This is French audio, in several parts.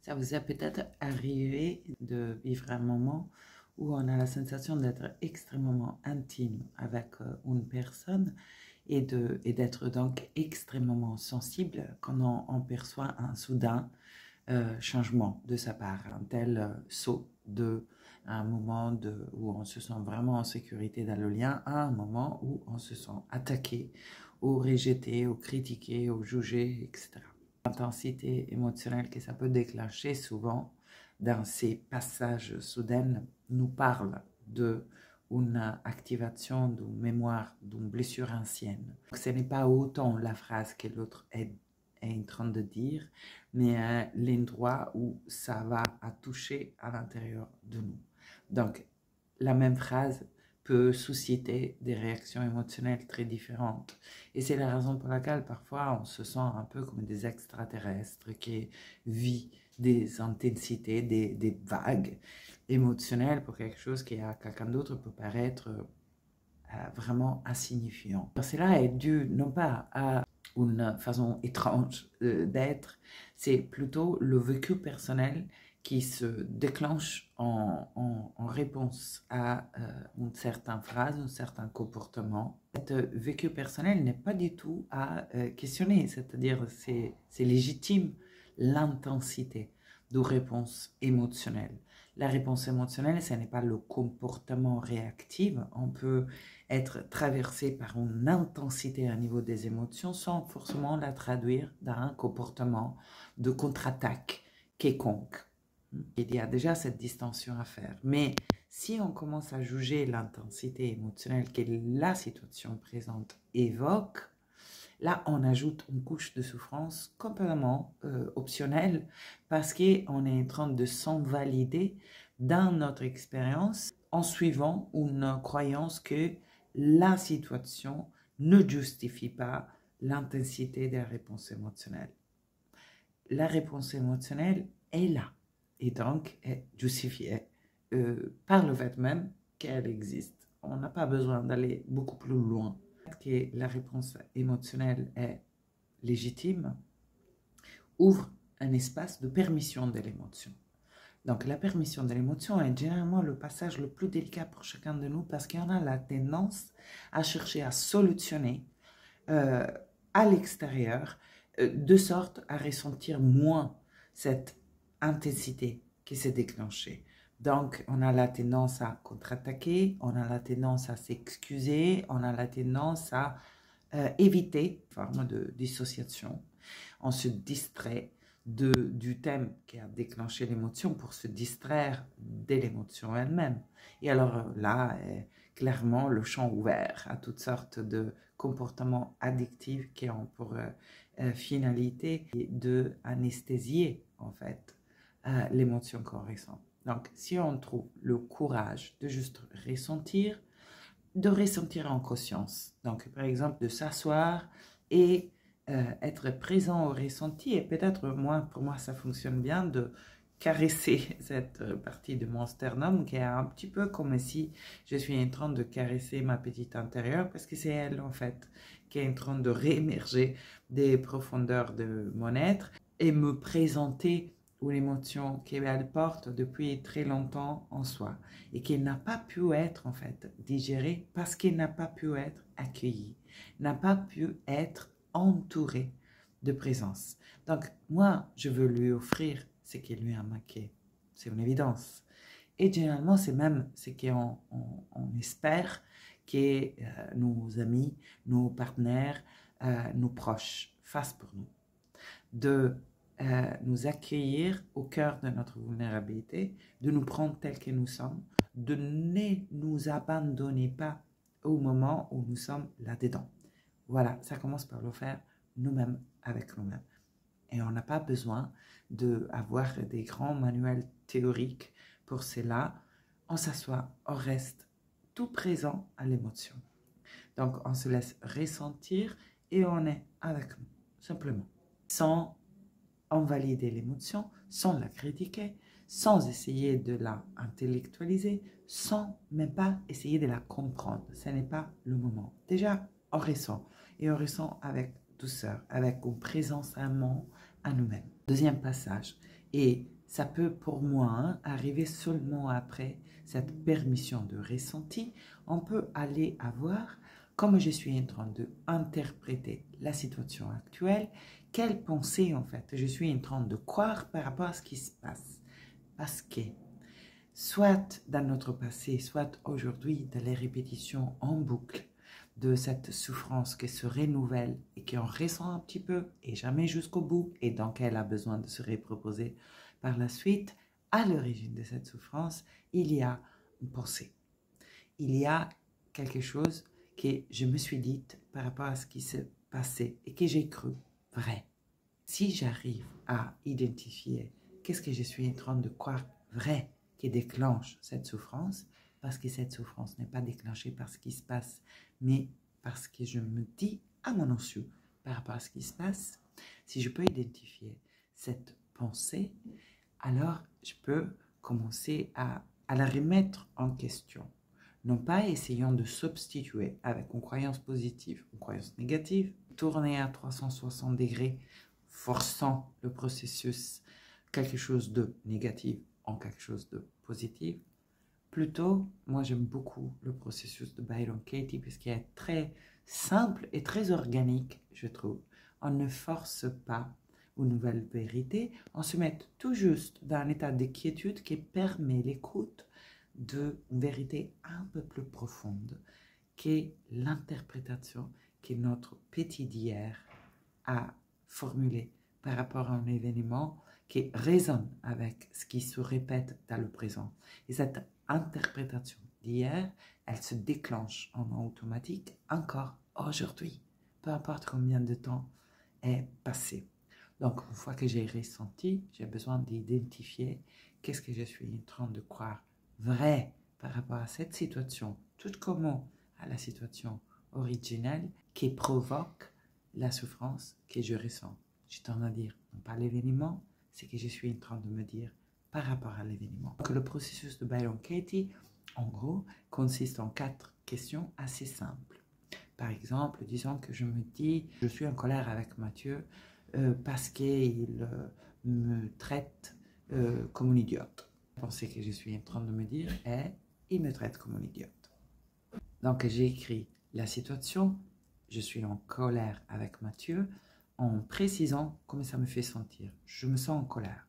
Ça vous est peut-être arrivé de vivre un moment où on a la sensation d'être extrêmement intime avec une personne et d'être donc extrêmement sensible quand on perçoit un soudain changement de sa part, un tel saut de un moment où on se sent vraiment en sécurité dans le lien à un moment où on se sent attaqué ou rejeté ou critiqué ou jugé, etc. L'intensité émotionnelle que ça peut déclencher souvent dans ces passages soudains nous parle d'une activation d'une mémoire, d'une blessure ancienne. Ce n'est pas autant la phrase que l'autre est en train de dire, mais l'endroit où ça va à toucher à l'intérieur de nous. Donc, la même phrase peut susciter des réactions émotionnelles très différentes. Et c'est la raison pour laquelle parfois on se sent un peu comme des extraterrestres qui vivent des intensités, des vagues émotionnelles pour quelque chose qui à quelqu'un d'autre peut paraître vraiment insignifiant. Cela est dû non pas à une façon étrange d'être, c'est plutôt le vécu personnel qui se déclenche en réponse à une certaine phrase, un certain comportement. Cet vécu personnel n'est pas du tout à questionner, c'est-à-dire c'est légitime l'intensité de réponse émotionnelle. La réponse émotionnelle, ce n'est pas le comportement réactif. On peut être traversé par une intensité à niveau des émotions sans forcément la traduire dans un comportement de contre-attaque quelconque. Il y a déjà cette distinction à faire. Mais si on commence à juger l'intensité émotionnelle que la situation présente évoque, là, on ajoute une couche de souffrance complètement optionnelle parce qu'on est en train de s'invalider dans notre expérience en suivant une croyance que la situation ne justifie pas l'intensité des réponses émotionnelles. La réponse émotionnelle est là et donc est justifiée par le fait même qu'elle existe. On n'a pas besoin d'aller beaucoup plus loin. Que la réponse émotionnelle est légitime ouvre un espace de permission de l'émotion. Donc la permission de l'émotion est généralement le passage le plus délicat pour chacun de nous parce qu'on a la tendance à chercher à solutionner à l'extérieur de sorte à ressentir moins cette intensité qui s'est déclenchée. Donc, on a la tendance à contre-attaquer, on a la tendance à s'excuser, on a la tendance à éviter une forme de dissociation. On se distrait du thème qui a déclenché l'émotion pour se distraire de l'émotion elle-même. Et alors là, clairement, le champ ouvert à toutes sortes de comportements addictifs qui ont pour finalité de anesthésier en fait l'émotion qu'on ressent. Donc, si on trouve le courage de juste ressentir, de ressentir en conscience. Donc, par exemple, de s'asseoir et être présent au ressenti. Et peut-être, pour moi, ça fonctionne bien de caresser cette partie de mon sternum qui est un petit peu comme si je suis en train de caresser ma petite intérieure parce que c'est elle, en fait, qui est en train de réémerger des profondeurs de mon être et me présenter une émotion qu'elle porte depuis très longtemps en soi et qui n'a pas pu être en fait digérée parce qu'elle n'a pas pu être accueillie, n'a pas pu être entourée de présence. Donc moi, je veux lui offrir ce qui lui a manqué, c'est une évidence. Et généralement, c'est même ce qu'on espère que nos amis, nos partenaires, nos proches fassent pour nous. De nous accueillir au cœur de notre vulnérabilité, de nous prendre tels que nous sommes, de ne nous abandonner pas au moment où nous sommes là-dedans. Voilà, ça commence par le faire nous-mêmes avec nous-mêmes. Et on n'a pas besoin d'avoir des grands manuels théoriques pour cela. On s'assoit, on reste tout présent à l'émotion. Donc, on se laisse ressentir et on est avec nous, simplement. Sans invalider l'émotion, sans la critiquer, sans essayer de la intellectualiser, sans même pas essayer de la comprendre. Ce n'est pas le moment. Déjà, on ressent. Et on ressent avec douceur, avec une présence à nous-mêmes. deuxième passage. Et ça peut pour moi arriver seulement après cette permission de ressenti. On peut aller avoir, comme je suis en train d'interpréter la situation actuelle, quelle pensée en fait je suis en train de croire par rapport à ce qui se passe. Parce que soit dans notre passé, soit aujourd'hui, dans les répétitions en boucle de cette souffrance qui se renouvelle et qu'on ressent un petit peu et jamais jusqu'au bout, et donc elle a besoin de se reproposer par la suite, à l'origine de cette souffrance, il y a une pensée. Il y a quelque chose que je me suis dit par rapport à ce qui s'est passé et que j'ai cru vrai. Si j'arrive à identifier qu'est-ce que je suis en train de croire vrai qui déclenche cette souffrance, parce que cette souffrance n'est pas déclenchée par ce qui se passe, mais parce que je me dis à mon insu par rapport à ce qui se passe, si je peux identifier cette pensée, alors je peux commencer à la remettre en question. Non pas essayant de substituer avec une croyance positive, une croyance négative, tourner à 360 degrés, forçant le processus quelque chose de négatif en quelque chose de positif. Plutôt, moi j'aime beaucoup le processus de Byron Katie puisqu'il est très simple et très organique, je trouve. On ne force pas une nouvelle vérité, on se met tout juste dans un état de quiétude qui permet l'écoute d'une vérité un peu plus profonde, qui est l'interprétation que notre petit d'hier a formulée par rapport à un événement qui résonne avec ce qui se répète dans le présent. Et cette interprétation d'hier, elle se déclenche en automatique encore aujourd'hui, peu importe combien de temps est passé. Donc, une fois que j'ai ressenti, j'ai besoin d'identifier qu'est-ce que je suis en train de croire vrai par rapport à cette situation, tout comme à la situation originelle qui provoque la souffrance que je ressens. J'ai tendance à dire, non pas l'événement, c'est que je suis en train de me dire par rapport à l'événement. Donc, le processus de Byron Katie, en gros, consiste en 4 questions assez simples. Par exemple, disons que je me dis, je suis en colère avec Mathieu parce qu'il me traite comme une idiote. La pensée que je suis en train de me dire est, il me traite comme une idiote. Donc, j'ai écrit la situation, je suis en colère avec Mathieu, en précisant comment ça me fait sentir. Je me sens en colère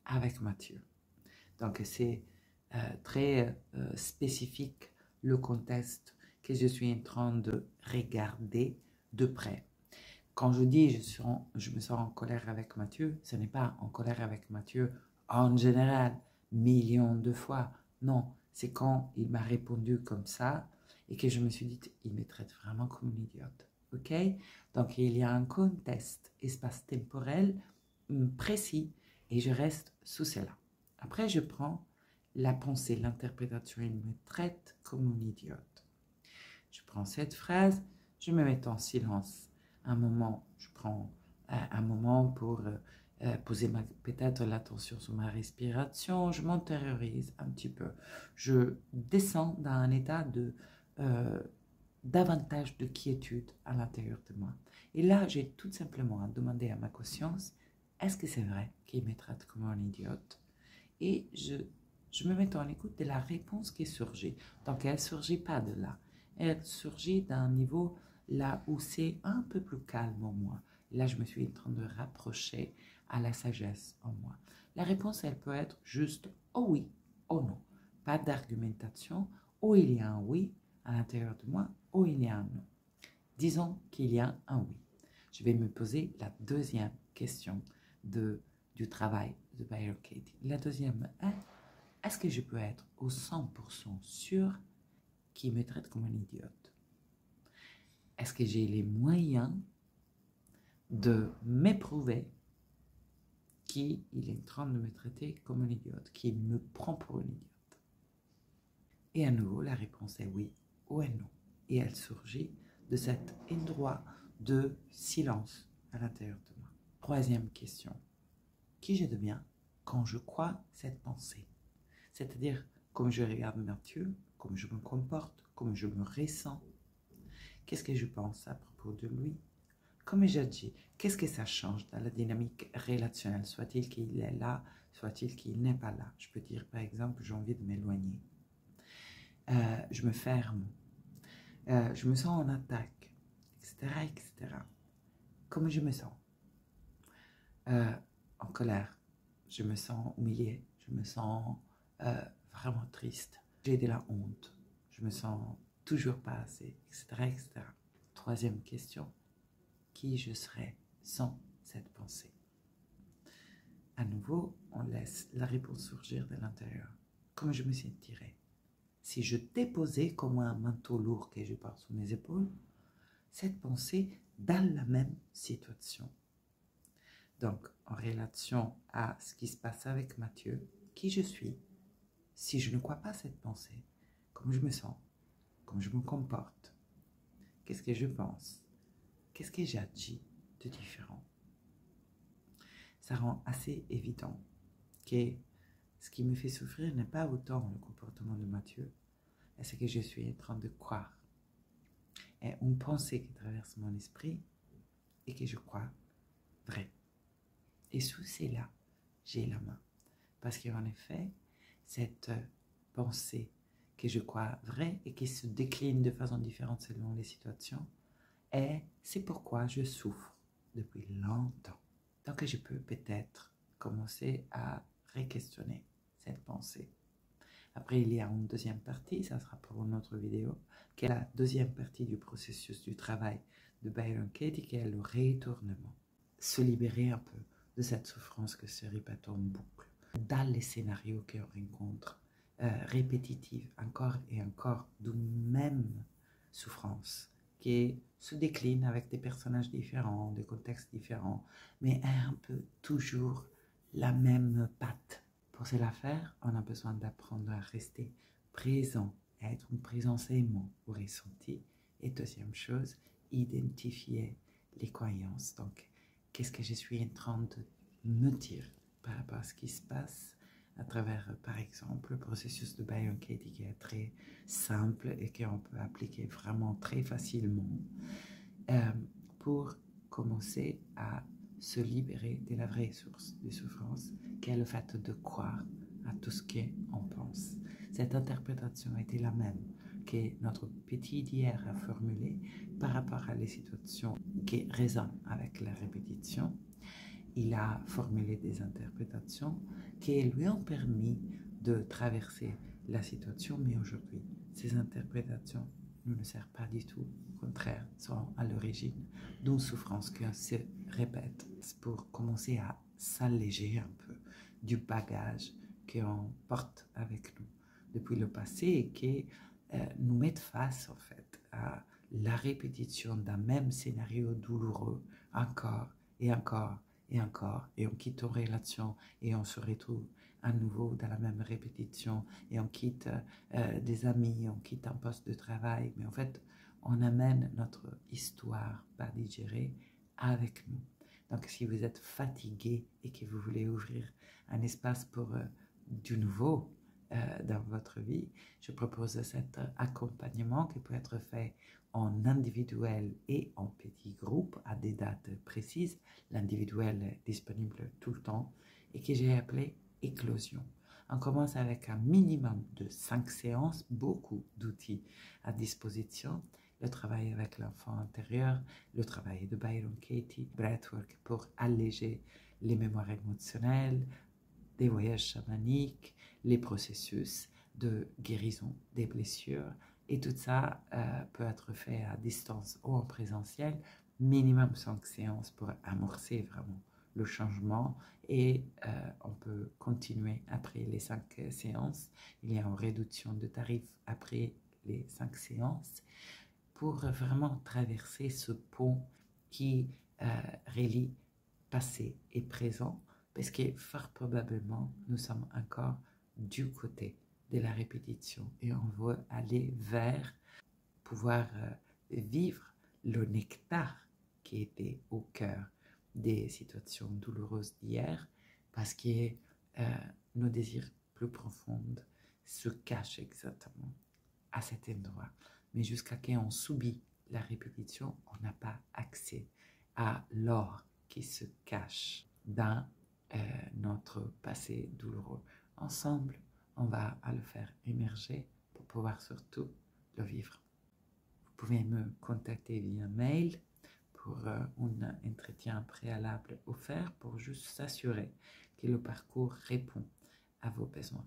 avec Mathieu. Donc, c'est très spécifique le contexte que je suis en train de regarder de près. Quand je dis je me sens en colère avec Mathieu, ce n'est pas en colère avec Mathieu en général, millions de fois. Non, c'est quand il m'a répondu comme ça et que je me suis dit, il me traite vraiment comme une idiote. Ok? Donc, il y a un contexte espace-temporel précis et je reste sous cela. Après, je prends la pensée, l'interprétation, il me traite comme une idiote. Je prends cette phrase, je me mets en silence. Un moment, je prends un moment pour poser peut-être l'attention sur ma respiration, je m'intériorise un petit peu. Je descends dans un état de davantage de quiétude à l'intérieur de moi. Et là, j'ai tout simplement à demander à ma conscience, est-ce que c'est vrai qu'il me traite comme un idiote? Et je me mets en écoute de la réponse qui surgit. Donc, elle ne surgit pas de là. Elle surgit d'un niveau là où c'est un peu plus calme en moi. Là, je me suis en train de rapprocher à la sagesse en moi. La réponse, elle peut être juste oh oui, oh non. Pas d'argumentation. Oh, il y a un oui à l'intérieur de moi. Oh, il y a un non. Disons qu'il y a un oui. Je vais me poser la deuxième question du travail de Byron Katie. La deuxième est, est-ce que je peux être au 100% sûr qu'il me traite comme un idiote? Est-ce que j'ai les moyens de m'éprouver qu'il est en train de me traiter comme un idiote, qu'il me prend pour une idiote? Et à nouveau, la réponse est oui ou est non. Et elle surgit de cet endroit de silence à l'intérieur de moi. Troisième question. Qui je deviens quand je crois cette pensée? C'est-à-dire, comme je regarde Mathieu, comme je me comporte, comme je me ressens, qu'est-ce que je pense à propos de lui? Comment j'agis? Qu'est-ce que ça change dans la dynamique relationnelle? Soit-il qu'il est là, soit-il qu'il n'est pas là. Je peux dire par exemple, j'ai envie de m'éloigner. Je me ferme. Je me sens en attaque, etc., etc. Comment je me sens? En colère. Je me sens humiliée. Je me sens vraiment triste. J'ai de la honte. Je me sens toujours pas assez, etc., etc. Troisième question. Qui je serais sans cette pensée? À nouveau, on laisse la réponse surgir de l'intérieur. Comment je me sentirais? Si je déposais comme un manteau lourd que je porte sur mes épaules, cette pensée dans la même situation. Donc, en relation à ce qui se passe avec Mathieu, qui je suis, si je ne crois pas cette pensée, comment je me sens, comment je me comporte, qu'est-ce que je pense, qu'est-ce que j'agis de différent. Ça rend assez évident que ce qui me fait souffrir n'est pas autant le comportement de Mathieu, mais c'est que je suis en train de croire. Et une pensée qui traverse mon esprit et que je crois vrai. Et sous cela, j'ai la main. Parce qu'en effet, cette pensée que je crois vraie et qui se décline de façon différente selon les situations, c'est pourquoi je souffre depuis longtemps. Donc je peux peut-être commencer à re-questionner cette pensée. Après, il y a une deuxième partie, ça sera pour une autre vidéo, qui est la deuxième partie du processus du travail de Byron Katie, qui est le retournement. Se libérer un peu de cette souffrance que se répète en boucle. Dans les scénarios qu'on rencontre, répétitifs, encore et encore, de même souffrance, qui se décline avec des personnages différents, des contextes différents, mais un peu toujours la même patte. Pour cela faire, on a besoin d'apprendre à rester présent, à être une présence aimante au ressenti. Et deuxième chose, identifier les croyances. Donc, qu'est-ce que je suis en train de me dire par rapport à ce qui se passe à travers, par exemple, le processus de Byron Katie qui est très simple et qu'on peut appliquer vraiment très facilement pour commencer à se libérer de la vraie source de souffrance, qui est le fait de croire à tout ce qu'on pense. Cette interprétation était la même que notre petit d'hier a formulée par rapport à les situations qui résonnent avec la répétition. Il a formulé des interprétations qui lui ont permis de traverser la situation, mais aujourd'hui, ces interprétations ne nous servent pas du tout. Au contraire, sont à l'origine d'une souffrance qui se répète pour commencer à s'alléger un peu du bagage qu'on porte avec nous depuis le passé et qui nous met face en fait à la répétition d'un même scénario douloureux encore et encore et encore, et on quitte une relation et on se retrouve à nouveau dans la même répétition et on quitte des amis, on quitte un poste de travail, mais en fait on amène notre histoire pas digérée avec nous. Donc si vous êtes fatigué et que vous voulez ouvrir un espace pour du nouveau dans votre vie, je propose cet accompagnement qui peut être fait en individuel et en petits groupes à des dates précises. L'individuel est disponible tout le temps et que j'ai appelé éclosion. On commence avec un minimum de 5 séances, beaucoup d'outils à disposition. Le travail avec l'enfant intérieur, le travail de Byron Katie, breathwork pour alléger les mémoires émotionnelles, des voyages chamaniques, les processus de guérison des blessures. Et tout ça peut être fait à distance ou en présentiel, minimum 5 séances pour amorcer vraiment le changement et on peut continuer après les 5 séances. Il y a une réduction de tarifs après les 5 séances pour vraiment traverser ce pont qui relie passé et présent, parce que fort probablement nous sommes encore du côté de la répétition et on veut aller vers pouvoir vivre le nectar qui était au cœur des situations douloureuses d'hier, parce que nos désirs plus profonds se cachent exactement à cet endroit. Mais jusqu'à ce qu'on subit la répétition, on n'a pas accès à l'or qui se cache dans notre passé douloureux. Ensemble, on va le faire émerger pour pouvoir surtout le vivre. Vous pouvez me contacter via mail pour un entretien préalable offert pour juste s'assurer que le parcours répond à vos besoins.